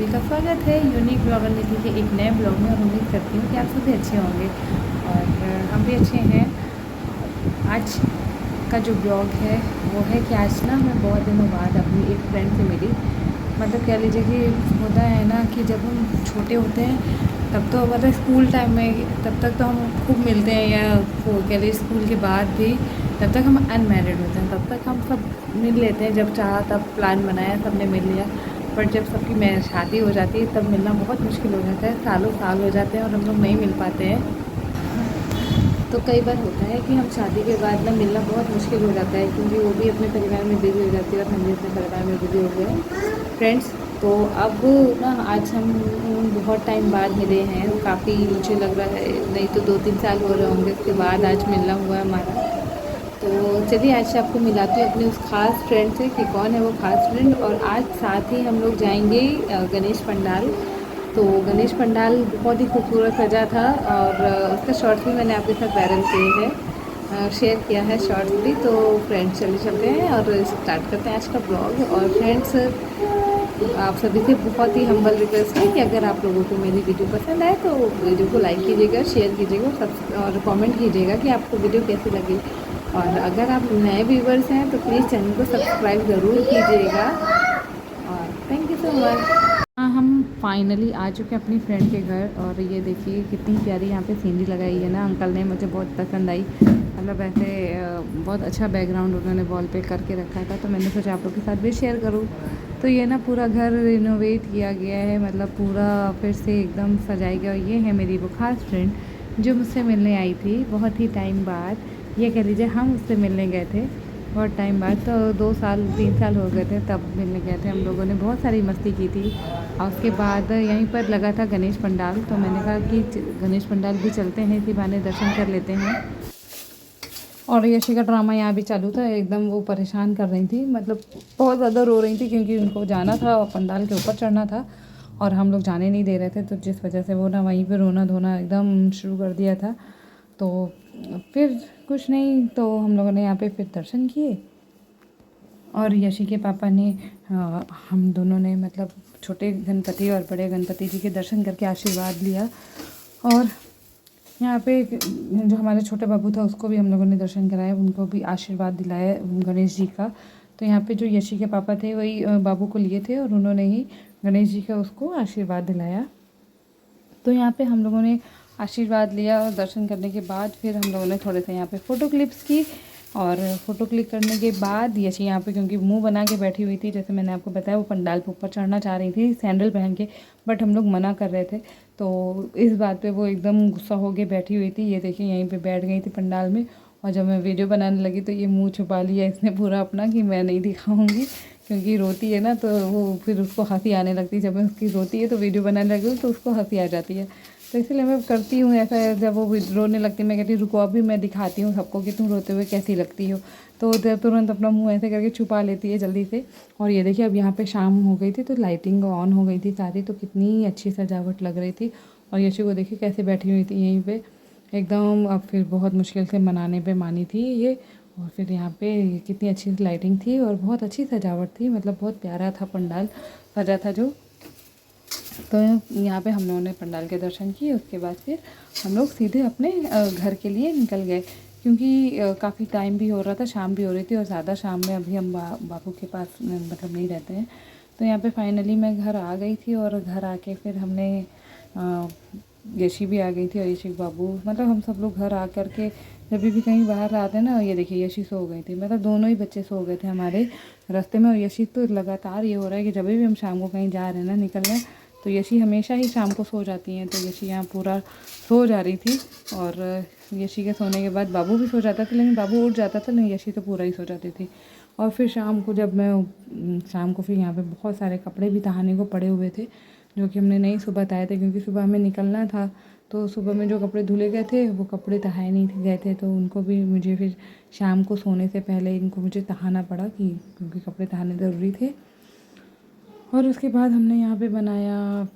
सभी का स्वागत है यूनिक ब्लॉगर निधि के एक नए ब्लॉग में। और उम्मीद करती हूँ कि आप सभी अच्छे होंगे और हम भी अच्छे हैं। आज का जो ब्लॉग है वो है कि आज ना मैं बहुत दिनों बाद अपनी एक फ्रेंड से मिली। मतलब कह लीजिए कि होता है ना कि जब हम छोटे होते हैं तब तो मतलब स्कूल टाइम में तब तक तो हम खूब मिलते हैं, या वो कह लीजिए स्कूल के बाद भी तब तक हम अनमैरिड होते हैं, तब तक हम सब मिल लेते हैं। जब चाहा तब प्लान बनाया सब ने मिल लिया। पर जब सबकी शादी हो जाती है तब मिलना बहुत मुश्किल हो जाता है। सालों साल हो जाते हैं और हम लोग नहीं मिल पाते हैं। तो कई बार होता है कि हम शादी के बाद ना मिलना बहुत मुश्किल हो जाता है, क्योंकि वो भी अपने परिवार में बिज़ी हो जाती है और हम भी अपने परिवार में बिज़ी हो गए फ्रेंड्स। तो अब ना आज हम बहुत टाइम बाद मिले हैं। काफ़ी मुझे लग रहा है नहीं तो 2-3 साल हो रहे होंगे, उसके बाद आज मिलना हुआ है हमारा। तो चलिए आज से आपको मिलाती हूँ अपने उस खास फ्रेंड से कि कौन है वो खास फ्रेंड। और आज साथ ही हम लोग जाएंगे गणेश पंडाल। तो गणेश पंडाल बहुत ही खूबसूरत सजा था और उसका शॉर्ट्स भी मैंने आपके साथ वायरल किए हैं, शेयर किया है शॉर्ट्स भी। तो फ्रेंड्स चलिए चलते हैं और स्टार्ट करते हैं आज का ब्लॉग। और फ्रेंड्स आप सभी से बहुत ही हम्बल रिक्वेस्ट है कि अगर आप लोगों को मेरी वीडियो पसंद आए तो वीडियो को लाइक कीजिएगा, शेयर कीजिएगा और कमेंट कीजिएगा कि आपको वीडियो कैसी लगी। और अगर आप नए व्यूवर्स हैं तो प्लीज़ चैनल को सब्सक्राइब ज़रूर कीजिएगा और थैंक यू सो मच। हाँ, हम फाइनली आ चुके हैं अपनी फ्रेंड के घर। और ये देखिए कितनी प्यारी यहाँ पे सीनरी लगाई है ना, अंकल ने मुझे बहुत पसंद आई। मतलब ऐसे बहुत अच्छा बैकग्राउंड उन्होंने वॉल पे करके रखा था, तो मैंने सोचा आप लोग के साथ भी शेयर करूँ। तो ये ना पूरा घर रिनोवेट किया गया है, मतलब पूरा फिर से एकदम सजाया गया। और ये है मेरी वो खास फ्रेंड जो मुझसे मिलने आई थी बहुत ही टाइम बाद। ये कह लीजिए हम उससे मिलने गए थे बहुत टाइम बाद, तो 2-3 साल हो गए थे तब मिलने गए थे। हम लोगों ने बहुत सारी मस्ती की थी। और उसके बाद यहीं पर लगा था गणेश पंडाल, तो मैंने कहा कि गणेश पंडाल भी चलते हैं, इसी बहाने दर्शन कर लेते हैं। और यशी का ड्रामा यहाँ भी चालू था, एकदम वो परेशान कर रही थी, मतलब बहुत ज़्यादा रो रही थी क्योंकि उनको जाना था और पंडाल के ऊपर चढ़ना था और हम लोग जाने नहीं दे रहे थे। तो जिस वजह से वो ना वहीं पे रोना धोना एकदम शुरू कर दिया था। तो फिर कुछ नहीं, तो हम लोगों ने यहाँ पे फिर दर्शन किए। और यशी के पापा ने हम दोनों ने मतलब छोटे गणपति और बड़े गणपति जी के दर्शन करके आशीर्वाद लिया। और यहाँ पे जो हमारे छोटे बाबू था उसको भी हम लोगों ने दर्शन कराया, उनको भी आशीर्वाद दिलाया गणेश जी का। तो यहाँ पे जो यशी के पापा थे वही बाबू को लिए थे और उन्होंने ही गणेश जी का उसको आशीर्वाद दिलाया। तो यहाँ पे हम लोगों ने आशीर्वाद लिया और दर्शन करने के बाद फिर हम लोगों ने थोड़े से यहाँ पे फ़ोटो क्लिप्स की। और फ़ोटो क्लिक करने के बाद यशी यहाँ पे क्योंकि मुंह बना के बैठी हुई थी, जैसे मैंने आपको बताया वो पंडाल पे ऊपर चढ़ना चाह रही थी सैंडल पहन के, बट हम लोग मना कर रहे थे। तो इस बात पे वो एकदम गुस्सा हो के बैठी हुई थी। ये देखिए यहीं पे बैठ गई थी पंडाल में। और जब मैं वीडियो बनाने लगी तो ये मुँह छुपा लिया इसने पूरा अपना कि मैं नहीं दिखाऊँगी, क्योंकि रोती है ना तो वो फिर उसको हंसी आने लगती है। जब मैं उसकी रोती है तो वीडियो बनाने लगी तो उसको हंसी आ जाती है। तो इसलिए मैं करती हूँ ऐसा, जब वो रोने लगती है मैं कहती हूँ रुको अभी मैं दिखाती हूँ सबको कि तुम रोते हुए कैसी लगती हो। तो तुरंत अपना मुंह ऐसे करके छुपा लेती है जल्दी से। और ये देखिए अब यहाँ पे शाम हो गई थी तो लाइटिंग ऑन हो गई थी सारी, तो कितनी अच्छी सजावट लग रही थी। और यशु को देखिए कैसे बैठी हुई थी यहीं पे एकदम। अब फिर बहुत मुश्किल से मनाने पे मानी थी ये। और फिर यहाँ पे कितनी अच्छी लाइटिंग थी और बहुत अच्छी सजावट थी, मतलब बहुत प्यारा था पंडाल सजा था जो। तो यहाँ पे हम लोगों ने पंडाल के दर्शन किए। उसके बाद फिर हम लोग सीधे अपने घर के लिए निकल गए, क्योंकि काफ़ी टाइम भी हो रहा था, शाम भी हो रही थी और ज़्यादा शाम में अभी हम बाबू के पास मतलब नहीं रहते हैं। तो यहाँ पे फाइनली मैं घर आ गई थी और घर आके फिर हमने यशी भी आ गई थी और यशी बाबू, मतलब हम सब लोग घर आ कर के जब भी कहीं बाहर आते हैं ना, ये देखिए यशी सो गई थी, मतलब दोनों ही बच्चे सो गए थे हमारे रास्ते में। और यशी तो लगातार ये हो रहा है कि जब भी हम शाम को कहीं जा रहे हैं ना निकल रहे हैं तो यशी हमेशा ही शाम को सो जाती हैं। तो यशी यहाँ पूरा सो जा रही थी और यशी के सोने के बाद बाबू भी सो जाता था, लेकिन बाबू उठ जाता था, लेकिन यशी तो पूरा ही सो जाती थी। और फिर शाम को जब मैं शाम को फिर यहाँ पे बहुत सारे कपड़े भी तहाने को पड़े हुए थे जो कि हमने नहीं सुबह तहाए थे, क्योंकि सुबह हमें निकलना था। तो सुबह में जो कपड़े धुले गए थे वो कपड़े तहाए नहीं गए थे, तो उनको भी मुझे फिर शाम को सोने से पहले इनको मुझे तहाना पड़ा कि क्योंकि कपड़े तहाने ज़रूरी थे। और उसके बाद हमने यहाँ पे बनाया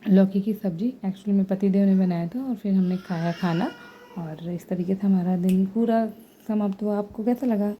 लौकी की सब्ज़ी, एक्चुअली मेरे पतिदेव ने बनाया था। और फिर हमने खाया खाना और इस तरीके से हमारा दिन पूरा समाप्त हुआ। आपको कैसा लगा?